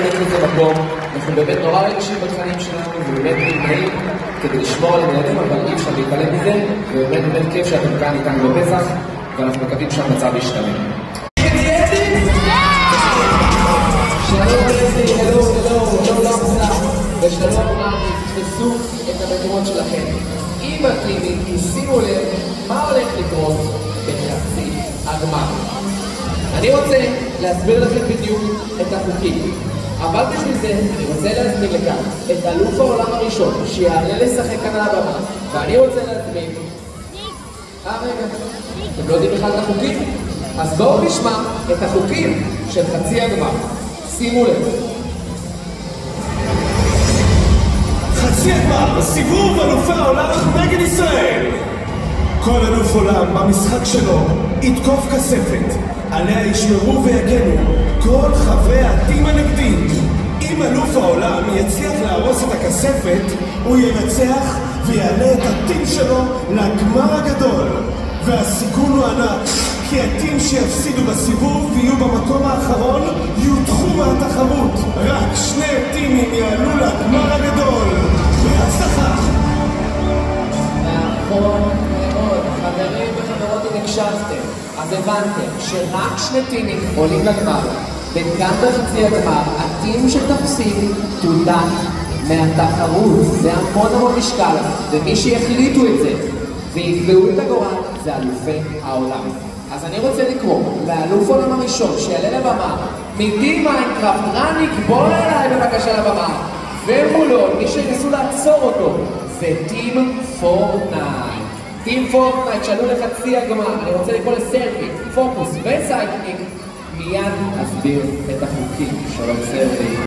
לתת לזה מקום. אנחנו באמת נורא רגישים בתכנים שלנו, ובאמת נמנעים כדי לשמור על ילדים, אבל אי אפשר להתעלם מזה, ובאמת באמת כיף שאתם כאן איתנו בפסח, ואנחנו מקווים שהמצב ישתנה. ושלום רב, תתפסו את המקומות שלכם. אם מתאימים, שימו לב מה הולך לקרות בחצי הגמר. אני רוצה להסביר לכם בדיוק את החוקים. אבל בשביל זה אני רוצה להזמין לכאן את אלוף העולם הראשון שיעלה לשחק כאן על הבמה. ואני רוצה להזמין... רגע, אתם לא יודעים בכלל את החוקים? אז בואו נשמע את החוקים של חצי הגמר. שימו לב. חצי הגמר, סיבוב אלופי העולם נגד ישראל. כל אלוף עולם במשחק שלו יתקוף כספת, עליה ישמרו ויגנו כל חברי הטים הנגדי. אם אלוף העולם יצליח להרוס את הכספת, הוא ינצח ויעלה את הטים שלו לגמר הגדול. והסיכון הוא ענק, כי הטים שיפסידו בסיבוב ויהיו במקום האחרון יודחו מהתחרות. רק שני טימים יעלו לגמר הגדול. בהצלחה. נכון מאוד, חברים וחברות, אם הקשבתם, אז הבנתם שרק שני טימים עולים לגמר, וגם בחצי הגמר הטים שתפסיד תודח מהתחרות. זה המון משקל, ומי שיחליטו את זה ויקבעו את הגורל זה אלופי העולם. אז אני רוצה לקרוא לאלוף העולם הראשון שיעלה לבמה מטים מיינקראפט. רניק, בוא אליי בבקשה לבמה. ומולו, מי שינסו לעצור אותו זה טים פורטנייט. טים פורטנייט שעלו לחצי הגמר. אני רוצה לקרוא לסרקי, פוקוס וסיידקיק. מיד אסביר את החוקים. שלום סרקי.